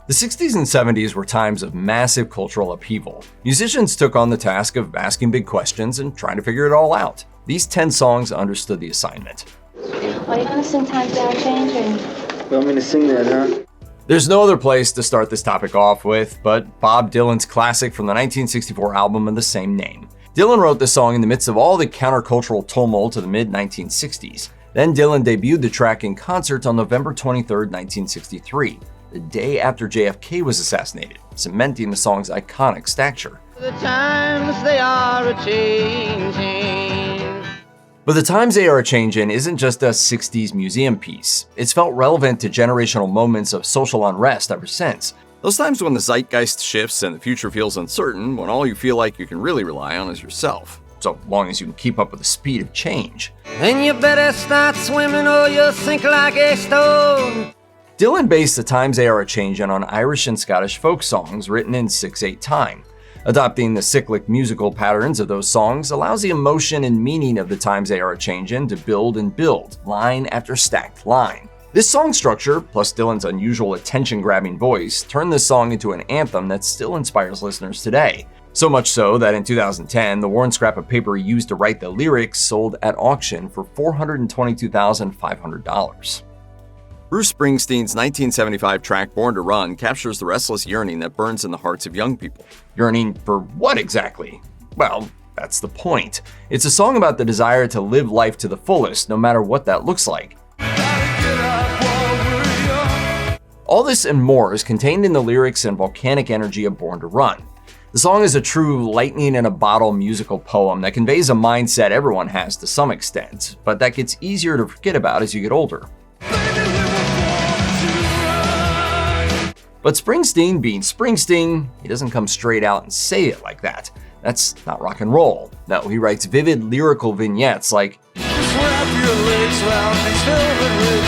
The 60s and 70s were times of massive cultural upheaval. Musicians took on the task of asking big questions and trying to figure it all out. These 10 songs understood the assignment. Are you going to sing Times They Are Changing? You want me to sing that, huh? There's no other place to start this topic off with but Bob Dylan's classic from the 1964 album of the same name. Dylan wrote this song in the midst of all the countercultural tumult of the mid-1960s. Then Dylan debuted the track in concert on November 23, 1963. The day after JFK was assassinated, cementing the song's iconic stature. The times they are a-changing. But the times they are a-changin' isn't just a 60s museum piece. It's felt relevant to generational moments of social unrest ever since. Those times when the zeitgeist shifts and the future feels uncertain, when all you feel like you can really rely on is yourself. So long as you can keep up with the speed of change. Then you better start swimming or you'll sink like a stone. Dylan based the times they are a-changin' on Irish and Scottish folk songs written in 6/8 time. Adopting the cyclic musical patterns of those songs allows the emotion and meaning of the times they are a-changin' to build and build, line after stacked line. This song structure, plus Dylan's unusual attention-grabbing voice, turned this song into an anthem that still inspires listeners today. So much so that in 2010, the worn scrap of paper used to write the lyrics sold at auction for $422,500. Bruce Springsteen's 1975 track Born to Run captures the restless yearning that burns in the hearts of young people. Yearning for what exactly? Well, that's the point. It's a song about the desire to live life to the fullest, no matter what that looks like. All this and more is contained in the lyrics and volcanic energy of Born to Run. The song is a true lightning in a bottle musical poem that conveys a mindset everyone has to some extent, but that gets easier to forget about as you get older. But Springsteen being Springsteen, he doesn't come straight out and say it like that. That's not rock and roll. No, he writes vivid lyrical vignettes like, Just wrap your legs round these velvet ribs.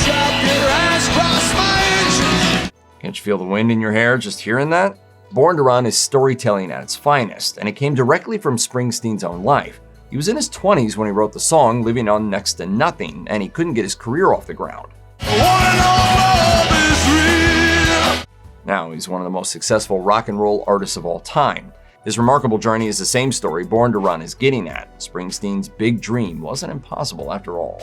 Strap your eyes across my engine. Can't you feel the wind in your hair just hearing that? Born to Run is storytelling at its finest, and it came directly from Springsteen's own life. He was in his 20s when he wrote the song, living on next to nothing, and he couldn't get his career off the ground. Now he's one of the most successful rock and roll artists of all time. His remarkable journey is the same story Born to Run is getting at. Springsteen's big dream wasn't impossible after all.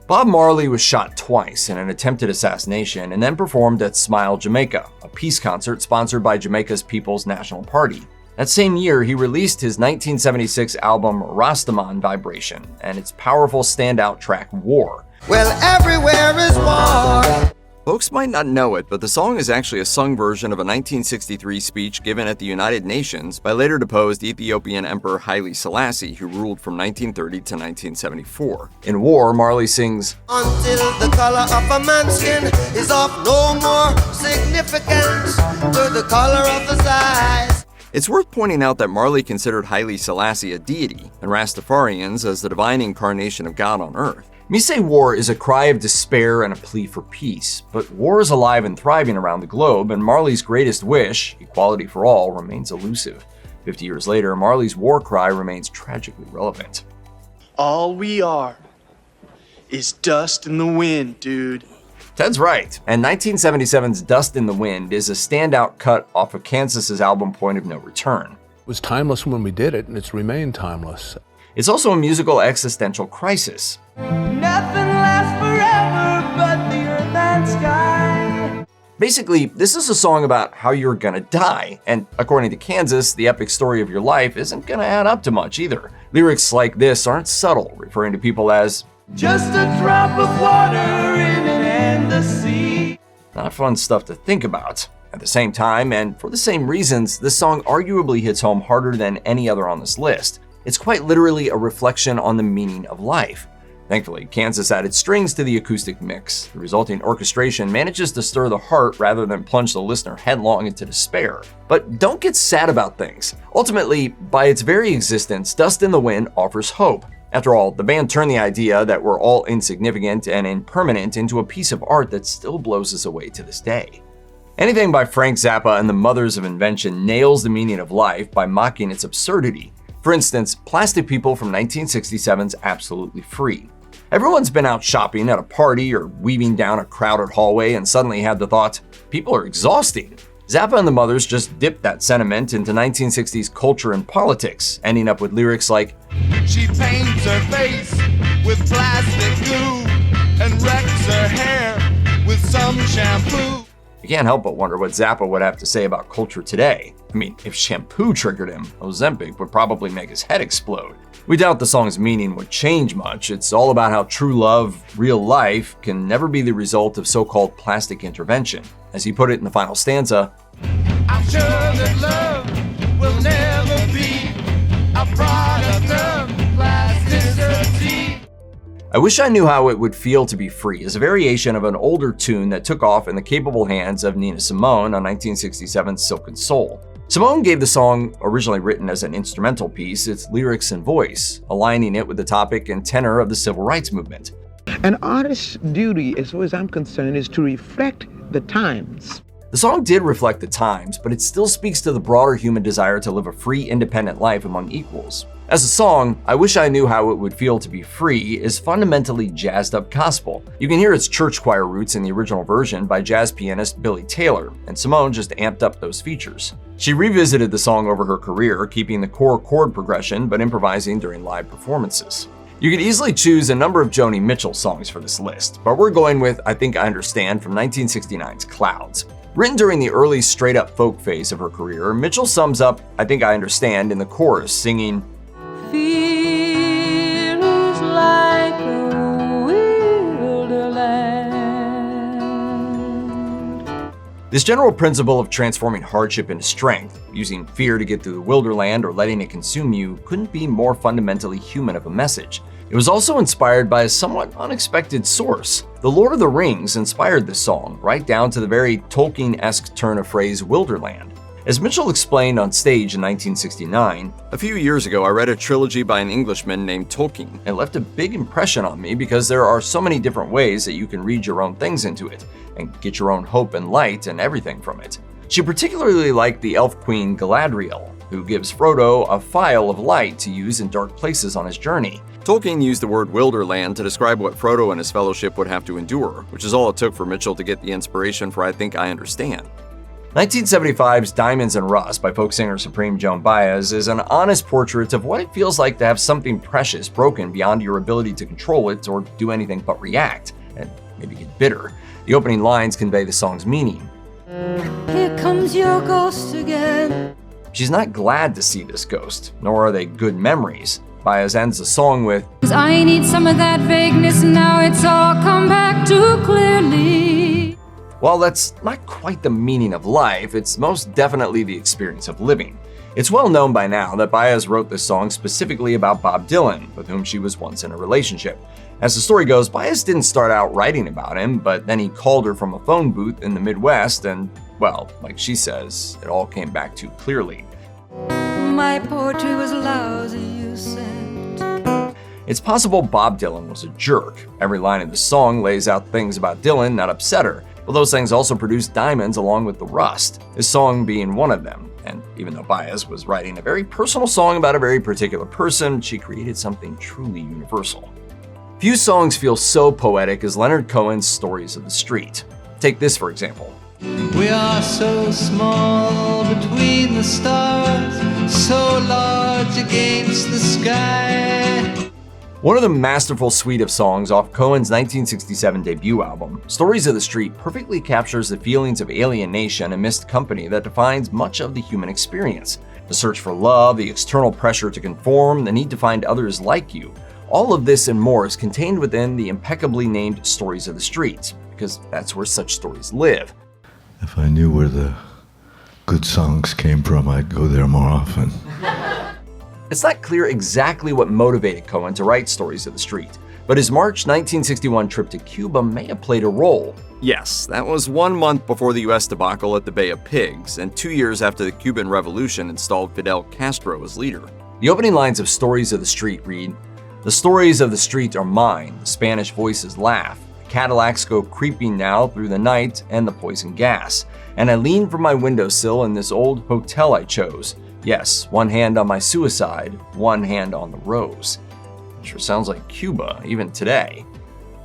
Bob Marley was shot twice in an attempted assassination and then performed at Smile Jamaica, a peace concert sponsored by Jamaica's People's National Party. That same year, he released his 1976 album Rastaman Vibration and its powerful standout track War. Well, everywhere is war. Folks might not know it, but the song is actually a sung version of a 1963 speech given at the United Nations by later deposed Ethiopian Emperor Haile Selassie, who ruled from 1930 to 1974. In War, Marley sings, Until the color of a man's skin is of no more significance to the color of his eyes. It's worth pointing out that Marley considered Haile Selassie a deity, and Rastafarians as the divine incarnation of God on earth. Mise War is a cry of despair and a plea for peace, but war is alive and thriving around the globe, and Marley's greatest wish, equality for all, remains elusive. 50 years later, Marley's war cry remains tragically relevant. All we are is dust in the wind, dude. Ted's right, and 1977's Dust in the Wind is a standout cut off of Kansas's album Point of No Return. It was timeless when we did it, and it's remained timeless. It's also a musical existential crisis. Nothing lasts forever but the earth and sky. Basically, this is a song about how you're gonna die, and according to Kansas, the epic story of your life isn't gonna add up to much either. Lyrics like this aren't subtle, referring to people as Just a drop of water in an endless sea. not fun stuff to think about. At the same time, and for the same reasons, this song arguably hits home harder than any other on this list. It's quite literally a reflection on the meaning of life. Thankfully, Kansas added strings to the acoustic mix. The resulting orchestration manages to stir the heart rather than plunge the listener headlong into despair. But don't get sad about things. Ultimately, by its very existence, Dust in the Wind offers hope. After all, the band turned the idea that we're all insignificant and impermanent into a piece of art that still blows us away to this day. Anything by Frank Zappa and the Mothers of Invention nails the meaning of life by mocking its absurdity. For instance, Plastic People from 1967's Absolutely Free. Everyone's been out shopping at a party or weaving down a crowded hallway and suddenly had the thought, people are exhausting. Zappa and the Mothers just dipped that sentiment into 1960s culture and politics, ending up with lyrics like, She paints her face with plastic glue and wrecks her hair with some shampoo. You can't help but wonder what Zappa would have to say about culture today. I mean, if shampoo triggered him, Ozempic would probably make his head explode. We doubt the song's meaning would change much. It's all about how true love, real life, can never be the result of so-called plastic intervention. As he put it in the final stanza, I'm sure that love will never be a product of plasticity. I Wish I Knew How It Would Feel to Be Free is a variation of an older tune that took off in the capable hands of Nina Simone on 1967's Silken Soul. Simone gave the song, originally written as an instrumental piece, its lyrics and voice, aligning it with the topic and tenor of the civil rights movement. An artist's duty, as far as I'm concerned, is to reflect the times. The song did reflect the times, but it still speaks to the broader human desire to live a free, independent life among equals. As a song, I Wish I Knew How It Would Feel to Be Free is fundamentally jazzed up gospel. You can hear its church choir roots in the original version by jazz pianist Billy Taylor, and Simone just amped up those features. She revisited the song over her career, keeping the core chord progression but improvising during live performances. You could easily choose a number of Joni Mitchell songs for this list, but we're going with I Think I Understand from 1969's Clouds. Written during the early straight-up folk phase of her career, Mitchell sums up I Think I Understand in the chorus, singing, Feels like a wilderland. This general principle of transforming hardship into strength, using fear to get through the wilderland or letting it consume you, couldn't be more fundamentally human of a message. It was also inspired by a somewhat unexpected source. The Lord of the Rings inspired this song, right down to the very Tolkien-esque turn of phrase wilderland. As Mitchell explained on stage in 1969, a few years ago I read a trilogy by an Englishman named Tolkien. It left a big impression on me because there are so many different ways that you can read your own things into it, and get your own hope and light and everything from it. She particularly liked the elf queen Galadriel, who gives Frodo a phial of light to use in dark places on his journey. Tolkien used the word wilderland to describe what Frodo and his fellowship would have to endure, which is all it took for Mitchell to get the inspiration for I Think I Understand. 1975's Diamonds and Rust by folk singer Supreme Joan Baez is an honest portrait of what it feels like to have something precious broken beyond your ability to control it or do anything but react, and maybe get bitter. The opening lines convey the song's meaning. Here comes your ghost again. She's not glad to see this ghost, nor are they good memories. Baez ends the song with, 'Cause I need some of that vagueness, now it's all come back too clearly. While that's not quite the meaning of life, it's most definitely the experience of living. It's well known by now that Baez wrote this song specifically about Bob Dylan, with whom she was once in a relationship. As the story goes, Baez didn't start out writing about him, but then he called her from a phone booth in the Midwest and, well, like she says, it all came back too clearly. My poetry was lousy, you said. It's possible Bob Dylan was a jerk. Every line of the song lays out things about Dylan that upset her, but those things also produced diamonds along with the rust, this song being one of them. And even though Baez was writing a very personal song about a very particular person, she created something truly universal. Few songs feel so poetic as Leonard Cohen's Stories of the Street. Take this for example. We are so small between the stars, so large against the sky. One of the masterful suite of songs off Cohen's 1967 debut album, Stories of the Street perfectly captures the feelings of alienation amidst company that defines much of the human experience. The search for love, the external pressure to conform, the need to find others like you. All of this and more is contained within the impeccably named Stories of the Street, because that's where such stories live. If I knew where the good songs came from, I'd go there more often. It's not clear exactly what motivated Cohen to write Stories of the Street, but his March 1961 trip to Cuba may have played a role. Yes, that was 1 month before the US debacle at the Bay of Pigs, and 2 years after the Cuban Revolution installed Fidel Castro as leader. The opening lines of Stories of the Street read, "The stories of the street are mine, the Spanish voices laugh, the Cadillacs go creeping now through the night and the poison gas, and I lean from my windowsill in this old hotel I chose. Yes, one hand on my suicide, one hand on the rose." Sure sounds like Cuba, even today.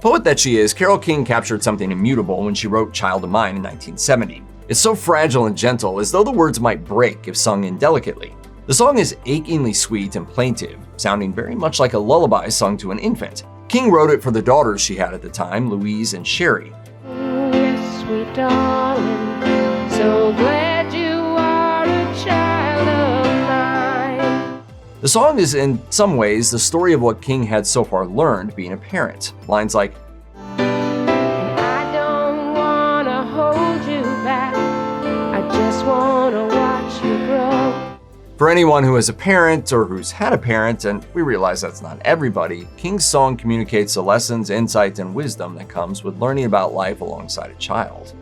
Poet that she is, Carole King captured something immutable when she wrote Child of Mine in 1970. It's so fragile and gentle, as though the words might break if sung indelicately. The song is achingly sweet and plaintive, sounding very much like a lullaby sung to an infant. King wrote it for the daughters she had at the time, Louise and Sherry. Yes, sweet darling, so glad you are a child of mine. The song is in some ways the story of what King had so far learned being a parent. Lines like, I don't wanna hold you back, I just wanna watch you grow. For anyone who is a parent or who's had a parent, and we realize that's not everybody, King's song communicates the lessons, insight, and wisdom that comes with learning about life alongside a child.